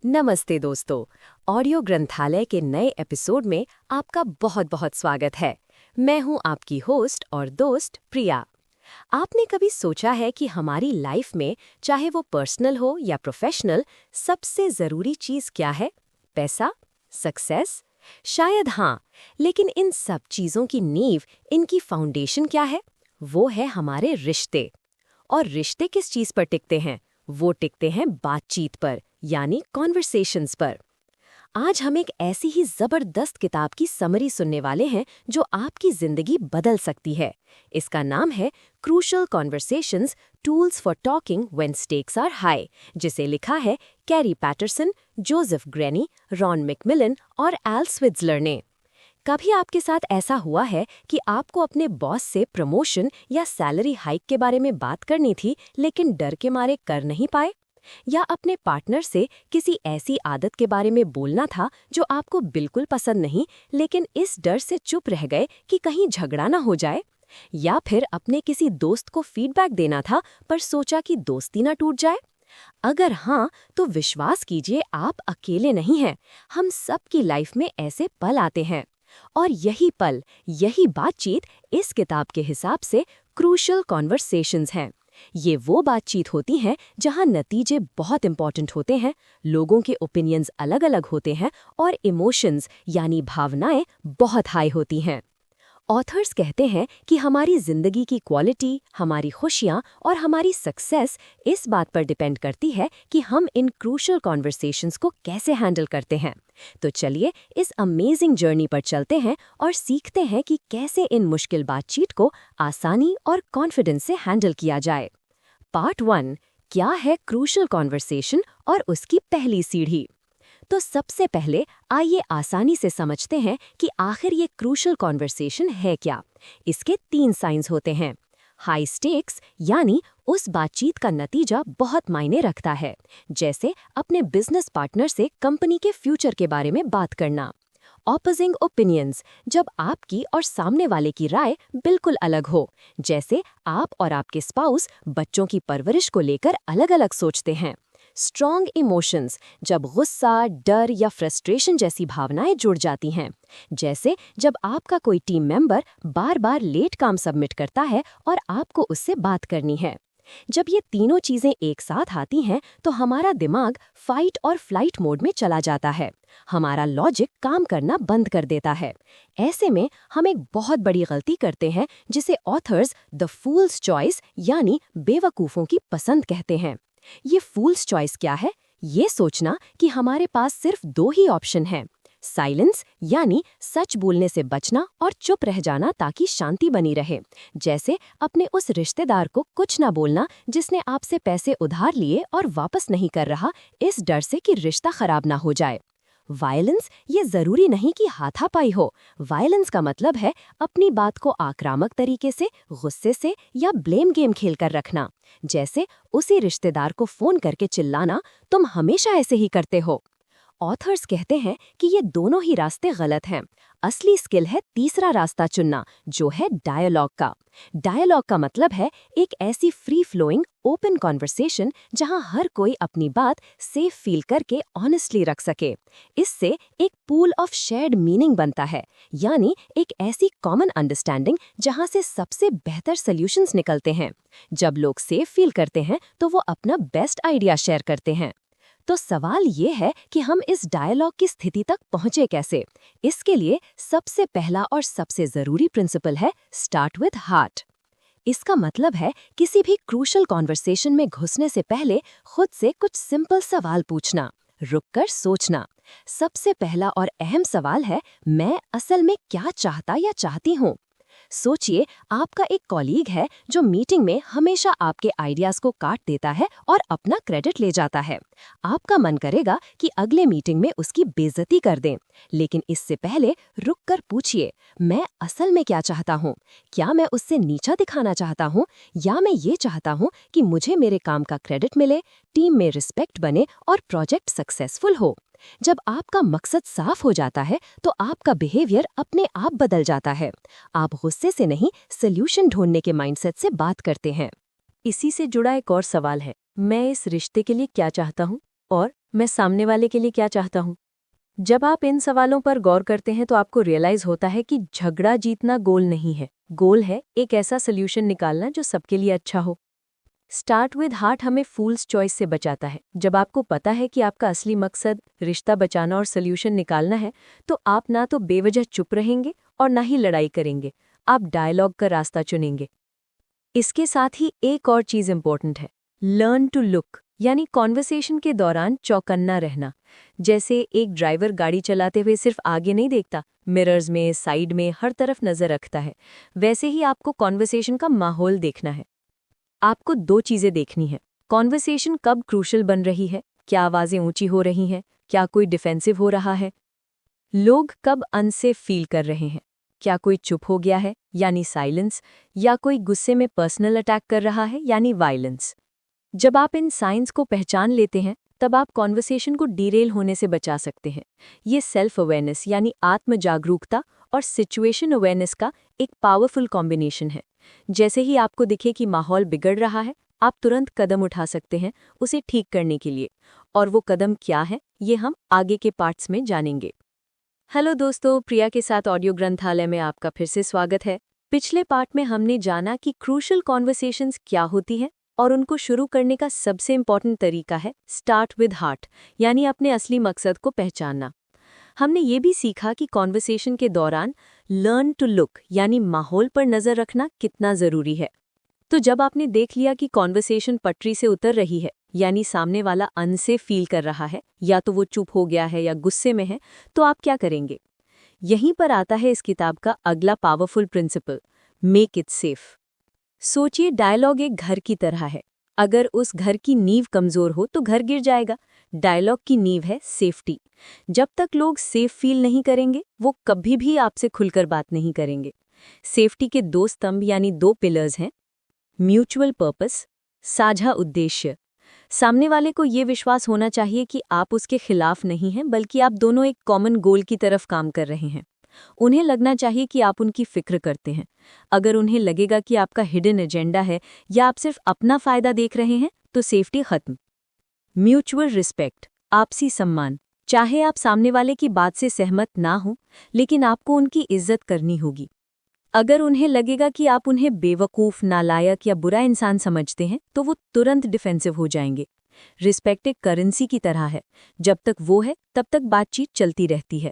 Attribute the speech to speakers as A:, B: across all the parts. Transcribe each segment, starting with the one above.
A: नमस्ते दोस्तों। ऑडियो ग्रंथालय के नए एपिसोड में आपका बहुत बहुत स्वागत है। मैं हूं आपकी होस्ट और दोस्त प्रिया। आपने कभी सोचा है कि हमारी लाइफ में, चाहे वो पर्सनल हो या प्रोफेशनल, सबसे ज़रूरी चीज़ क्या है? पैसा? सक्सेस? शायद हाँ, लेकिन इन सब चीज़ों की नींव, इनकी फाउंडेशन क्या है? वो है हमारे रिश्ते। और रिश्ते किस चीज़ पर टिकते हैं? वो टिकते हैं बातचीत पर, यानी कॉन्वर्सेशंस पर। आज हम एक ऐसी ही जबरदस्त किताब की समरी सुनने वाले हैं जो आपकी जिंदगी बदल सकती है। इसका नाम है crucial conversations, tools for talking when stakes are high, जिसे लिखा है Kerry Patterson, Joseph Grenny, Ron McMillan और एल स्विट्जलर ने। कभी आपके साथ ऐसा हुआ है कि आपको अपने बॉस से प्रमोशन या सैलरी हाइक के बारे में बात करनी थी, लेकिन डर के मारे कर नहीं पाए? या अपने पार्टनर से किसी ऐसी आदत के बारे में बोलना था जो आपको बिल्कुल पसंद नहीं, लेकिन इस डर से चुप रह गए कि कहीं झगड़ा ना हो जाए? या फिर अपने किसी दोस्त को फीडबैक देना था, पर सोचा कि दोस्ती ना टूट जाए? अगर हाँ, तो विश्वास कीजिए, आप अकेले नहीं हैं। हम सबकी लाइफ में ऐसे पल आते हैं। और यही पल, यही बातचीत इस किताब के हिसाब से क्रूशल कॉन्वर्सेशंस हैं। ये वो बातचीत होती हैं जहां नतीजे बहुत इंपॉर्टेंट होते हैं, लोगों के ओपिनियंस अलग-अलग होते हैं और इमोशंस यानी भावनाएं बहुत हाई होती हैं। ऑथर्स कहते हैं कि हमारी जिंदगी की क्वालिटी, हमारी खुशियां और हमारी सक्सेस इस बात पर डिपेंड करती है कि हम इन क्रूशल कॉन्वर्सेशंस को कैसे हैंडल करते हैं। तो चलिए इस अमेजिंग जर्नी पर चलते हैं और सीखते हैं कि कैसे इन मुश्किल बातचीत को आसानी और कॉन्फिडेंस से हैंडल किया जाए। पार्ट 1, क्या है क्रूशल कॉन्वर्सेशन और उसकी पहली सीढ़ी। तो सबसे पहले आइए आसानी से समझते हैं कि आखिर ये क्रूशल कॉन्वर्सेशन है क्या। इसके 3 साइंस होते हैं। हाई स्टेक्स, यानी उस बातचीत का नतीजा बहुत मायने रखता है, जैसे अपने बिजनेस पार्टनर से कंपनी के फ्यूचर के बारे में बात करना। ऑपोजिंग ओपिनियंस, जब आपकी और सामने वाले की राय बिल्कुल अलग हो, जैसे आप और आपके स्पाउस बच्चों की परवरिश को लेकर अलग-अलग सोचते हैं। स्ट्रॉन्ग इमोशंस, जब गुस्सा, डर या फ्रस्ट्रेशन जैसी भावनाएं जुड़ जाती हैं, जैसे जब आपका कोई टीम मेंबर बार-बार लेट काम सबमिट करता है और आपको उससे बात करनी है। जब ये तीनों चीजें एक साथ आती हैं, तो हमारा दिमाग फाइट और फ्लाइट मोड में चला जाता है। हमारा लॉजिक काम करना बंद कर देता है। ऐसे में हम एक बहुत बड़ी गलती करते हैं, जिसे ऑथर्स द फूल्स चॉइस यानी बेवकूफ़ों की पसंद कहते हैं। ये फूल्स चॉइस क्या है? ये सोचना कि हमारे पास सिर्फ 2 ही ऑप्शन हैं, साइलेंस यानी सच बोलने से बचना और चुप रह जाना ताकि शांति बनी रहे, जैसे अपने उस रिश्तेदार को कुछ ना बोलना जिसने आपसे पैसे उधार लिए और वापस नहीं कर रहा, इस डर से कि रिश्ता खराब ना हो जाए। वायलेंस, ये जरूरी नहीं कि हाथापाई हो। वायलेंस का मतलब है अपनी बात को आक्रामक तरीके से, गुस्से से या ब्लेम गेम खेलकर रखना, जैसे उसी रिश्तेदार को फोन करके चिल्लाना, तुम हमेशा ऐसे ही करते हो। ऑथर्स कहते हैं कि ये दोनों ही रास्ते गलत हैं। असली स्किल है तीसरा रास्ता चुनना, जो है डायलॉग का। डायलॉग का मतलब है एक ऐसी फ्री फ्लोइंग ओपन कॉन्वर्सेशन जहां हर कोई अपनी बात सेफ फील करके ऑनेस्टली रख सके। इससे एक पूल ऑफ शेयर्ड मीनिंग बनता है, यानी एक ऐसी कॉमन अंडरस्टैंडिंग जहां से सबसे बेहतर सॉल्यूशंस निकलते हैं। जब लोग सेफ फील करते हैं तो वो अपना बेस्ट आइडिया शेयर करते हैं। तो सवाल ये है कि हम इस डायलॉग की स्थिति तक पहुंचे कैसे। इसके लिए सबसे पहला और सबसे जरूरी प्रिंसिपल है स्टार्ट विद हार्ट। इसका मतलब है किसी भी क्रूशल कॉन्वर्सेशन में घुसने से पहले खुद से कुछ सिंपल सवाल पूछना, रुककर सोचना। सबसे पहला और अहम सवाल है, मैं असल में क्या चाहता या चाहती हूँ। सोचिए, आपका एक कॉलीग है जो मीटिंग में हमेशा आपके आइडियाज को काट देता है और अपना क्रेडिट ले जाता है। आपका मन करेगा कि अगले मीटिंग में उसकी बेइज्जती कर दें, लेकिन इससे पहले रुक कर पूछिए, मैं असल में क्या चाहता हूँ? क्या मैं उससे नीचा दिखाना चाहता हूँ, या मैं ये चाहता हूँ कि मुझे मेरे काम का क्रेडिट मिले, टीम में रिस्पेक्ट बने और प्रोजेक्ट सक्सेसफुल हो? जब आपका मकसद साफ हो जाता है तो आपका बिहेवियर अपने आप बदल जाता है। आप गुस्से से नहीं, सॉल्यूशन ढूंढने के माइंडसेट से बात करते हैं। इसी से जुड़ा एक और सवाल है, मैं इस रिश्ते के लिए क्या चाहता हूँ और मैं सामने वाले के लिए क्या चाहता हूँ? जब आप इन सवालों पर गौर करते हैं तो आपको रियलाइज होता है कि झगड़ा जीतना गोल नहीं है। गोल है एक ऐसा सोल्यूशन निकालना जो सबके लिए अच्छा हो। स्टार्ट विद हार्ट हमें फूल्स चॉइस से बचाता है। जब आपको पता है कि आपका असली मकसद रिश्ता बचाना और सोल्यूशन निकालना है, तो आप ना तो बेवजह चुप रहेंगे और ना ही लड़ाई करेंगे। आप डायलॉग का रास्ता चुनेंगे। इसके साथ ही एक और चीज़ इंपॉर्टेंट है, लर्न टू लुक, यानी कॉन्वर्सेशन के दौरान चौकन्ना रहना। जैसे एक ड्राइवर गाड़ी चलाते हुए सिर्फ आगे नहीं देखता, मिरर्स में, साइड में, हर तरफ नज़र रखता है, वैसे ही आपको कॉन्वर्सेशन का माहौल देखना है। आपको दो चीज़ें देखनी है, कॉन्वर्सेशन कब क्रूशल बन रही है, क्या आवाज़ें ऊंची हो रही हैं, क्या कोई डिफेंसिव हो रहा है, लोग कब अनसेफ फील कर रहे हैं, क्या कोई चुप हो गया है यानी साइलेंस, या कोई गुस्से में पर्सनल अटैक कर रहा है यानी वायलेंस। जब आप इन साइंस को पहचान लेते हैं तब आप कॉन्वर्सेशन को डीरेल होने से बचा सकते हैं। ये सेल्फ अवेयरनेस यानी आत्म जागरूकता और सिचुएशन अवेयरनेस का एक पावरफुल कॉम्बिनेशन है। जैसे ही आपको दिखे कि माहौल बिगड़ रहा है, आप तुरंत कदम उठा सकते हैं उसे ठीक करने के लिए। और वो कदम क्या है, ये हम आगे के पार्ट्स में जानेंगे। हेलो दोस्तों, प्रिया के साथ ऑडियो ग्रंथालय में आपका फिर से स्वागत है। पिछले पार्ट में हमने जाना कि क्रूशल कॉन्वर्सेशंस क्या होती हैं और उनको शुरू करने का सबसे इम्पॉर्टेंट तरीका है स्टार्ट विद हार्ट, यानी अपने असली मकसद को पहचानना। हमने ये भी सीखा कि कॉन्वर्सेशन के दौरान लर्न टू लुक यानी माहौल पर नज़र रखना कितना ज़रूरी है। तो जब आपने देख लिया कि कॉन्वर्सेशन पटरी से उतर रही है, यानी सामने वाला अनसेफ फील कर रहा है, या तो वो चुप हो गया है या गुस्से में है, तो आप क्या करेंगे? यहीं पर आता है इस किताब का अगला powerful principle, make it safe. सोचिए, डायलॉग एक घर की तरह है। अगर उस घर की नींव कमजोर हो तो घर गिर जाएगा। डायलॉग की नींव है सेफ्टी। जब तक लोग सेफ फील नहीं करेंगे, वो कभी भी आपसे खुलकर बात नहीं करेंगे। सेफ्टी के दो स्तंभ यानी दो पिलर्स हैं, म्यूचुअल पर्पस, साझा उद्देश्य। सामने वाले को ये विश्वास होना चाहिए कि आप उसके खिलाफ नहीं हैं, बल्कि आप दोनों एक कॉमन गोल की तरफ काम कर रहे हैं। उन्हें लगना चाहिए कि आप उनकी फिक्र करते हैं। अगर उन्हें लगेगा कि आपका हिडन एजेंडा है या आप सिर्फ अपना फायदा देख रहे हैं, तो सेफ्टी खत्म। म्यूचुअल रिस्पेक्ट, आपसी सम्मान। चाहे आप सामने वाले की बात से सहमत ना हो, लेकिन आपको उनकी इज्जत करनी होगी। अगर उन्हें लगेगा कि आप उन्हें बेवकूफ़, नालायक या बुरा इंसान समझते हैं, तो वो तुरंत डिफेंसिव हो जाएंगे। रिस्पेक्ट एक करेंसी की तरह है, जब तक वो है तब तक बातचीत चलती रहती है।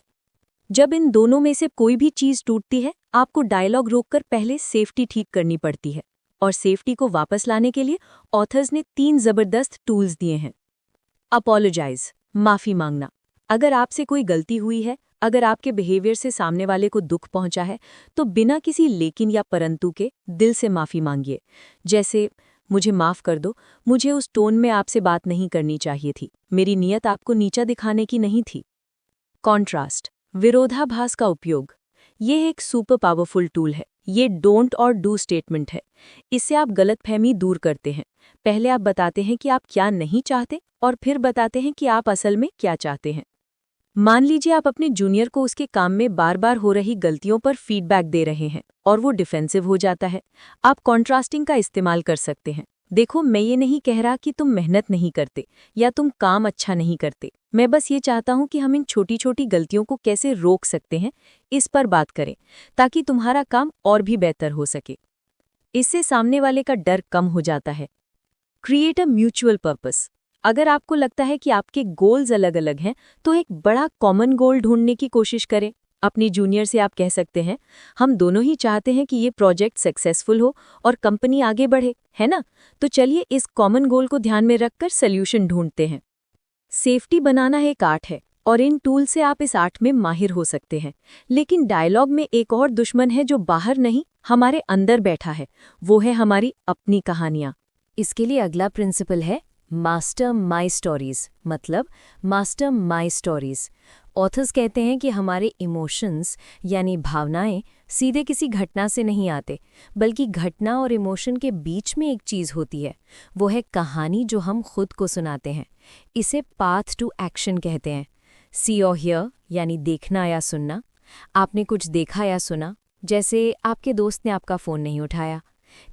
A: जब इन दोनों में से कोई भी चीज़ टूटती है, आपको डायलॉग रोककर पहले सेफ्टी ठीक करनी पड़ती है। और सेफ्टी को वापस लाने के लिए ऑथर्स ने 3 ज़बरदस्त टूल्स दिए हैं। अपोलोजाइज, माफ़ी मांगना। अगर आपसे कोई गलती हुई है, अगर आपके बिहेवियर से सामने वाले को दुख पहुंचा है, तो बिना किसी लेकिन या परंतु के दिल से माफ़ी मांगिए। जैसे, मुझे माफ़ कर दो, मुझे उस टोन में आपसे बात नहीं करनी चाहिए थी, मेरी नीयत आपको नीचा दिखाने की नहीं थी। कॉन्ट्रास्ट, विरोधाभास का उपयोग। ये एक सुपर पावरफुल टूल है। ये डोंट और डू स्टेटमेंट है। इससे आप गलतफहमी दूर करते हैं। पहले आप बताते हैं कि आप क्या नहीं चाहते और फिर बताते हैं कि आप असल में क्या चाहते हैं। मान लीजिए आप अपने जूनियर को उसके काम में बार बार हो रही गलतियों पर फीडबैक दे रहे हैं और वो डिफेंसिव हो जाता है। आप कॉन्ट्रास्टिंग का इस्तेमाल कर सकते हैं। देखो, मैं ये नहीं कह रहा कि तुम मेहनत नहीं करते या तुम काम अच्छा नहीं करते। मैं बस ये चाहता हूं कि हम इन छोटी छोटी गलतियों को कैसे रोक सकते हैं, इस पर बात करें, ताकि तुम्हारा काम और भी बेहतर हो सके। इससे सामने वाले का डर कम हो जाता है। Create a mutual purpose. अगर आपको लगता है कि आपके गोल्स अलग अलग हैं, तो एक बड़ा कॉमन गोल ढूंढने की कोशिश करें। अपनी जूनियर से आप कह सकते हैं, हम दोनों ही चाहते हैं कि ये प्रोजेक्ट सक्सेसफुल हो और कंपनी आगे बढ़े, है ना? तो चलिए इस कॉमन गोल को ध्यान में रखकर सल्यूशन ढूंढते हैं। सेफ्टी बनाना एक आर्ट है और इन टूल से आप इस आर्ट में माहिर हो सकते हैं। लेकिन डायलॉग में एक और दुश्मन है जो बाहर नहीं, हमारे अंदर बैठा है। वो है हमारी अपनी कहानियाँ। इसके लिए अगला प्रिंसिपल है मास्टर माई स्टोरीज, मतलब मास्टर माई स्टोरीज। ऑथर्स कहते हैं कि हमारे इमोशंस यानी भावनाएं सीधे किसी घटना से नहीं आते, बल्कि घटना और इमोशन के बीच में एक चीज़ होती है। वो है कहानी जो हम खुद को सुनाते हैं। इसे पाथ टू एक्शन कहते हैं। सी और हियर यानी देखना या सुनना। आपने कुछ देखा या सुना, जैसे आपके दोस्त ने आपका फ़ोन नहीं उठाया।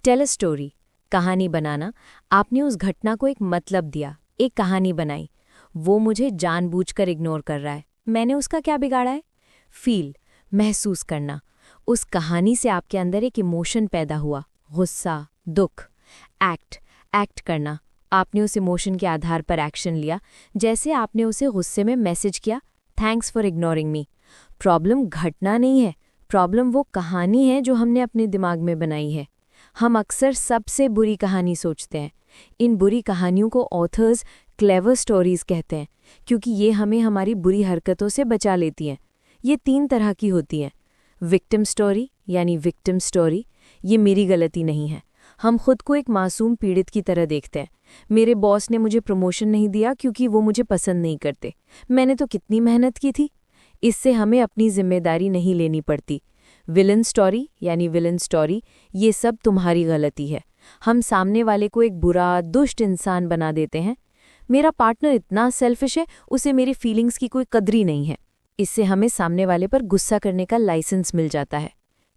A: टेल अ स्टोरी, कहानी बनाना। आपने उस घटना को एक मतलब दिया, एक कहानी बनाई। वो मुझे जानबूझकर इग्नोर कर रहा है, मैंने उसका क्या बिगाड़ा है? फील, महसूस करना। उस कहानी से आपके अंदर एक इमोशन पैदा हुआ, गुस्सा, दुख। एक्ट करना, आपने उस इमोशन के आधार पर एक्शन लिया, जैसे आपने उसे गुस्से में मैसेज किया, thanks for ignoring me. Problem घटना नहीं है, प्रॉब्लम वो कहानी है जो हमने अपने दिमाग में बनाई है। हम अक्सर सबसे बुरी कहानी सोचते हैं। इन बुरी कहानियों को ऑथर्स क्लेवर स्टोरीज कहते हैं, क्योंकि ये हमें हमारी बुरी हरकतों से बचा लेती हैं। ये 3 तरह की होती हैं। विक्टिम स्टोरी यानी विक्टिम स्टोरी, ये मेरी गलती नहीं है। हम खुद को एक मासूम पीड़ित की तरह देखते हैं। मेरे बॉस ने मुझे प्रमोशन नहीं दिया क्योंकि वो मुझे पसंद नहीं करते, मैंने तो कितनी मेहनत की थी। इससे हमें अपनी जिम्मेदारी नहीं लेनी पड़ती। विलन स्टोरी यानी विलन स्टोरी, ये सब तुम्हारी गलती है। हम सामने वाले को एक बुरा, दुष्ट इंसान बना देते हैं। मेरा पार्टनर इतना सेल्फिश है, उसे मेरी फीलिंग्स की कोई कदरी नहीं है। इससे हमें सामने वाले पर गुस्सा करने का लाइसेंस मिल जाता है।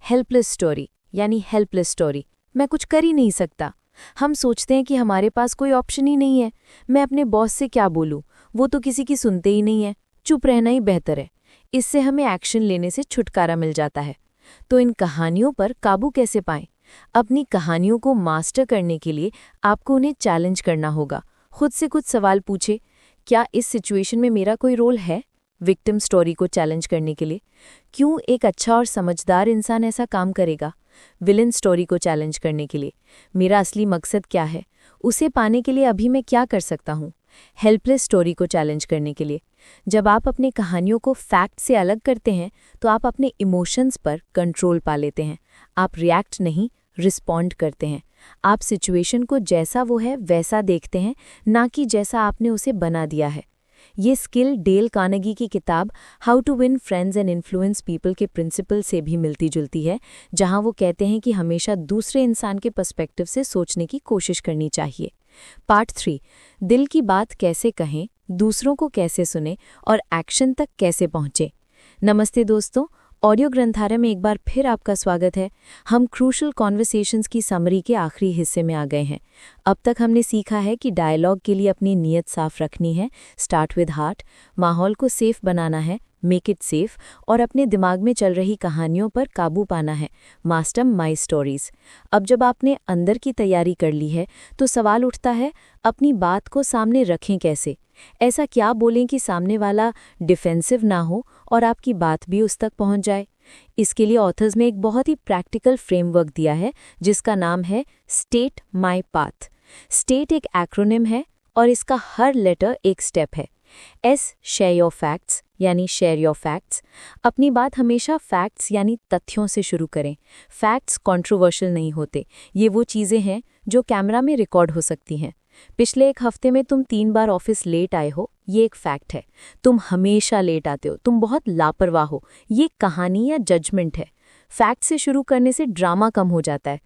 A: हेल्पलेस स्टोरी यानी हेल्पलेस स्टोरी, मैं कुछ कर ही नहीं सकता। हम सोचते हैं कि हमारे पास कोई ऑप्शन ही नहीं है। मैं अपने बॉस से क्या बोलूं, वो तो किसी की सुनते ही नहीं है, चुप रहना ही बेहतर है। इससे हमें एक्शन लेने से छुटकारा मिल जाता है। तो इन कहानियों पर काबू कैसे पाएं? अपनी कहानियों को मास्टर करने के लिए आपको उन्हें चैलेंज करना होगा। खुद से कुछ सवाल पूछे, क्या इस सिचुएशन में मेरा कोई रोल है? विक्टिम स्टोरी को चैलेंज करने के लिए, क्यों एक अच्छा और समझदार इंसान ऐसा काम करेगा? विलन स्टोरी को चैलेंज करने के लिए, मेरा असली मकसद क्या है? उसे पाने के लिए अभी मैं क्या कर सकता हूँ? हेल्पलेस स्टोरी को चैलेंज करने के लिए, जब आप अपनी कहानियों को फैक्ट से अलग करते हैं तो आप अपने इमोशंस पर कंट्रोल पा लेते हैं। आप रिएक्ट नहीं, रिस्पॉन्ड करते हैं। आप सिचुएशन को जैसा वो है वैसा देखते हैं, ना कि जैसा आपने उसे बना दिया है। ये स्किल डेल कार्नेगी की किताब how to win friends and influence people के प्रिंसिपल से भी मिलती जुलती है, जहां वो कहते हैं कि हमेशा दूसरे इंसान के पर्सपेक्टिव से सोचने की कोशिश करनी चाहिए। पार्ट 3, दिल की बात कैसे कहें, दूसरों को कैसे सुने और एक्शन तक कैसे पहुंचे। नमस्ते दोस्तों, ऑडियो ग्रंथालय में एक बार फिर आपका स्वागत है। हम क्रूशल कॉन्वर्सेशंस की समरी के आखिरी हिस्से में आ गए हैं। अब तक हमने सीखा है कि डायलॉग के लिए अपनी नीयत साफ रखनी है, स्टार्ट विद हार्ट, माहौल को सेफ बनाना है, मेक इट सेफ, और अपने दिमाग में चल रही कहानियों पर काबू पाना है, मास्टर माई स्टोरीज। अब जब आपने अंदर की तैयारी कर ली है तो सवाल उठता है, अपनी बात को सामने रखें कैसे? ऐसा क्या बोलें कि सामने वाला डिफेंसिव ना हो और आपकी बात भी उस तक पहुंच जाए? इसके लिए ऑथर्स ने एक बहुत ही प्रैक्टिकल फ्रेमवर्क दिया है जिसका नाम है स्टेट माई पाथ। स्टेट एक एक्रोनिम है और इसका हर लेटर एक स्टेप है। एस, शेयर योर फैक्ट्स यानी शेयर योर फैक्ट्स। अपनी बात हमेशा फैक्ट्स यानी तथ्यों से शुरू करें। फैक्ट्स कंट्रोवर्शियल नहीं होते, ये वो चीज़ें हैं जो कैमरा में रिकॉर्ड हो सकती हैं। पिछले एक हफ्ते में तुम 3 बार ऑफिस लेट आए हो, ये एक फैक्ट है। तुम हमेशा लेट आते हो, तुम बहुत लापरवाह हो, ये कहानी या जजमेंट है। फैक्ट से शुरू करने से ड्रामा कम हो जाता है।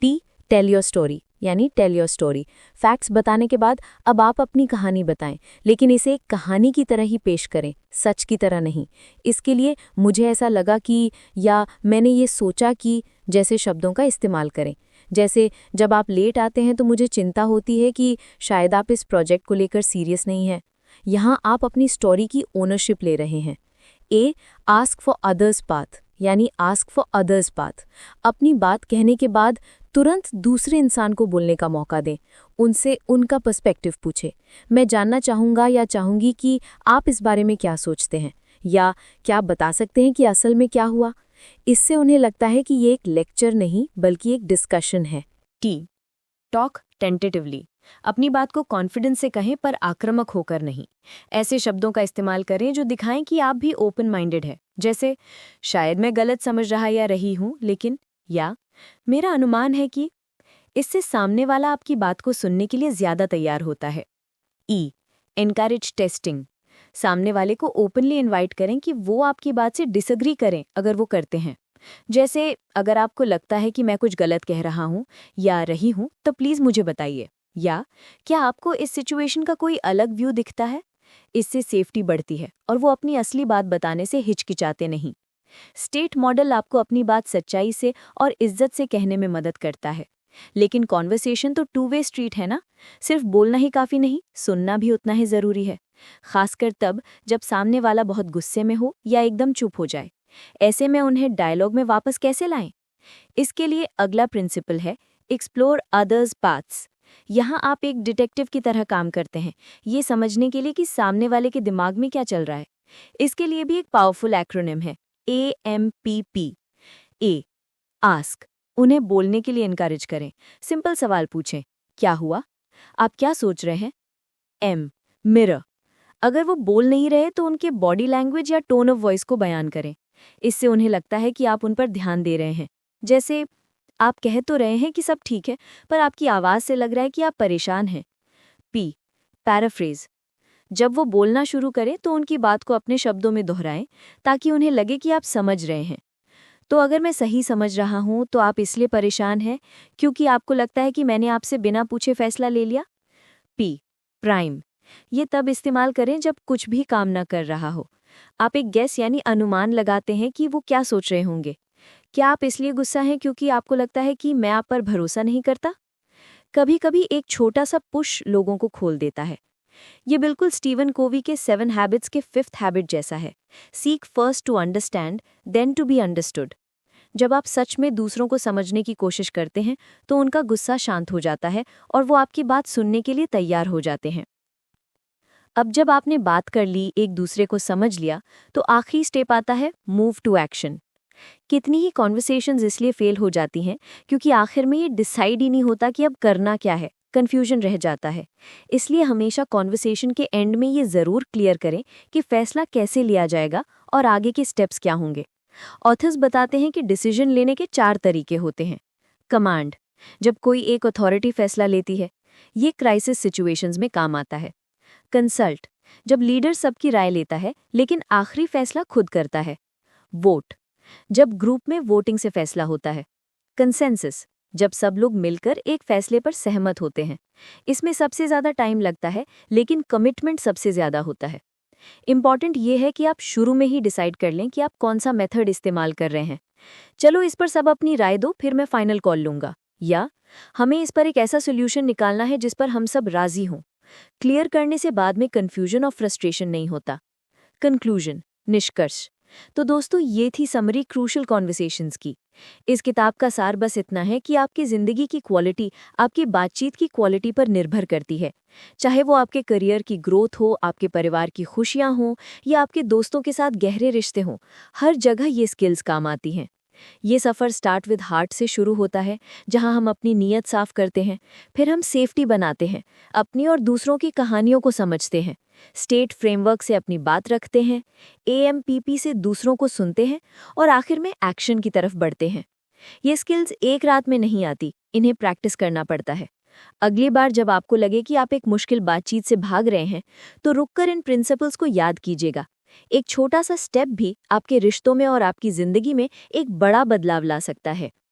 A: टी, टेल योर स्टोरी यानी टेल योर स्टोरी। फैक्ट्स बताने के बाद अब आप अपनी कहानी बताएं, लेकिन इसे एक कहानी की तरह ही पेश करें, सच की तरह नहीं। इसके लिए मुझे ऐसा लगा कि, या मैंने ये सोचा कि जैसे शब्दों का इस्तेमाल करें। जैसे जब आप लेट आते हैं तो मुझे चिंता होती है कि शायद आप इस प्रोजेक्ट को लेकर सीरियस नहीं हैं। यहाँ आप अपनी स्टोरी की ओनरशिप ले रहे हैं। ए, आस्क फॉर अदर्स पाथ यानी आस्क फॉर अदर्स पाथ। अपनी बात कहने के बाद तुरंत दूसरे इंसान को बोलने का मौका दें, उनसे उनका पर्सपेक्टिव पूछें। मैं जानना चाहूँगा या चाहूँगी कि आप इस बारे में क्या सोचते हैं, या क्या आप बता सकते हैं कि असल में क्या हुआ? इससे उन्हें लगता है कि ये एक लेक्चर नहीं बल्कि एक डिस्कशन है। T, talk tentatively. अपनी बात को कॉन्फिडेंस से कहें पर आक्रामक होकर नहीं। ऐसे शब्दों का इस्तेमाल करें जो दिखाएं कि आप भी ओपन माइंडेड है, जैसे शायद मैं गलत समझ रहा या रही हूं, लेकिन, या मेरा अनुमान है कि। इससे सामने वाला आपकी बात को सुनने के लिए ज्यादा तैयार होता है। ई, एनकरेज टेस्टिंग। सामने वाले को ओपनली इनवाइट करें कि वो आपकी बात से डिसएग्री करें अगर वो करते हैं। जैसे अगर आपको लगता है कि मैं कुछ गलत कह रहा हूं या रही हूं तो प्लीज मुझे बताइए, या क्या आपको इस सिचुएशन का कोई अलग व्यू दिखता है? इससे सेफ्टी बढ़ती है और वो अपनी असली बात बताने से हिचकिचाते नहीं। स्टेट मॉडल आपको अपनी बात सच्चाई से और इज्जत से कहने में मदद करता है। लेकिन कॉन्वर्सेशन तो 2 वे स्ट्रीट है ना, सिर्फ बोलना ही काफी नहीं, सुनना भी उतना ही जरूरी है।
B: खासकर तब जब सामने वाला बहुत गुस्से में हो या एकदम चुप हो जाए। ऐसे में उन्हें डायलॉग में वापस कैसे लाएं? इसके लिए अगला प्रिंसिपल है एक्सप्लोर अदर्स पाथ्स। यहाँ आप एक डिटेक्टिव की तरह काम करते हैं, ये समझने के लिए कि सामने वाले के दिमाग में क्या चल रहा है। इसके लिए भी एक पावरफुल एक्रोनिम है AMPP। ए, आस्क, उन्हें बोलने के लिए इनकरेज करें। सिंपल सवाल पूछें, क्या हुआ? आप क्या सोच रहे हैं? एम, मिरर, अगर वो बोल नहीं रहे तो उनके बॉडी लैंग्वेज या टोन ऑफ वॉइस को बयान करें। इससे उन्हें लगता है कि आप उन पर ध्यान दे रहे हैं। जैसे आप कह तो रहे हैं कि सब ठीक है, पर आपकी आवाज़ से लग रहा है कि आप परेशान हैं। पी, पैराफ्रेज, जब वो बोलना शुरू करें तो उनकी बात को अपने शब्दों में दोहराएं ताकि उन्हें लगे कि आप समझ रहे हैं। तो अगर मैं सही समझ रहा हूं तो आप इसलिए परेशान हैं क्योंकि आपको लगता है कि मैंने आपसे बिना पूछे फैसला ले लिया। पी, प्राइम, ये तब इस्तेमाल करें जब कुछ भी काम न कर रहा हो। आप एक गेस यानी अनुमान लगाते हैं कि वो क्या सोच रहे होंगे। क्या आप इसलिए गुस्सा हैं क्योंकि आपको लगता है कि मैं आप पर भरोसा नहीं करता? कभी कभी एक छोटा सा पुश लोगों को खोल देता है। ये बिल्कुल स्टीवन कोवी के 7 हैबिट्स के 5th हैबिट जैसा है। Seek first to understand, then to be understood. जब आप सच में दूसरों को समझने की कोशिश करते हैं तो उनका गुस्सा शांत हो जाता है और वो आपकी बात सुनने के लिए तैयार हो जाते हैं। अब जब आपने बात कर ली, एक दूसरे को समझ लिया, तो आखिरी स्टेप आता है मूव टू एक्शन। कितनी ही कॉन्वर्सेशंस इसलिए फेल हो जाती हैं क्योंकि आखिर में ये डिसाइड ही नहीं होता कि अब करना क्या है, कन्फ्यूजन रह जाता है। इसलिए हमेशा कॉन्वर्सेशन के एंड में ये ज़रूर क्लियर करें कि फैसला कैसे लिया जाएगा और आगे के स्टेप्स क्या होंगे। ऑथर्स बताते हैं कि डिसीजन लेने के 4 तरीके होते हैं। कमांड, जब कोई एक अथॉरिटी फैसला लेती है, ये क्राइसिस सिचुएशंस में काम आता है। कंसल्ट, जब लीडर सबकी राय लेता है लेकिन आखिरी फैसला खुद करता है। वोट, जब ग्रुप में वोटिंग से फैसला होता है। कंसेंसस, जब सब लोग मिलकर एक फैसले पर सहमत होते हैं। इसमें सबसे ज़्यादा टाइम लगता है लेकिन कमिटमेंट सबसे ज़्यादा होता है। इम्पॉर्टेंट ये है कि आप शुरू में ही डिसाइड कर लें कि आप कौन सा मेथड इस्तेमाल कर रहे हैं। चलो इस पर सब अपनी राय दो, फिर मैं फाइनल कॉल लूँगा। या हमें इस पर एक ऐसा सोल्यूशन निकालना है जिस पर हम सब राजी हों। क्लियर करने से बाद में कन्फ्यूजन और फ्रस्ट्रेशन नहीं होता। कंक्लूजन, निष्कर्ष। तो दोस्तों, ये थी समरी क्रूशल कॉन्वर्सेशंस की। इस किताब का सार बस इतना है कि आपकी ज़िंदगी की क्वालिटी आपकी बातचीत की क्वालिटी पर निर्भर करती है। चाहे वो आपके करियर की ग्रोथ हो, आपके परिवार की खुशियाँ हों या आपके दोस्तों के साथ गहरे रिश्ते हों, हर जगह ये स्किल्स काम आती हैं। ये सफ़र स्टार्ट विद हार्ट से शुरू होता है, जहां हम अपनी नीयत साफ करते हैं, फिर हम सेफ्टी बनाते हैं, अपनी और दूसरों की कहानियों को समझते हैं, स्टेट फ्रेमवर्क से अपनी बात रखते हैं, AMPP से दूसरों को सुनते हैं और आखिर में एक्शन की तरफ बढ़ते हैं। ये स्किल्स एक रात में नहीं आती, इन्हें प्रैक्टिस करना पड़ता है। अगली बार जब आपको लगे कि आप एक मुश्किल बातचीत से भाग रहे हैं, तो रुककर इन प्रिंसिपल्स को याद कीजिएगा। एक छोटा सा स्टेप भी आपके रिश्तों में और आपकी जिंदगी में एक बड़ा बदलाव ला सकता है।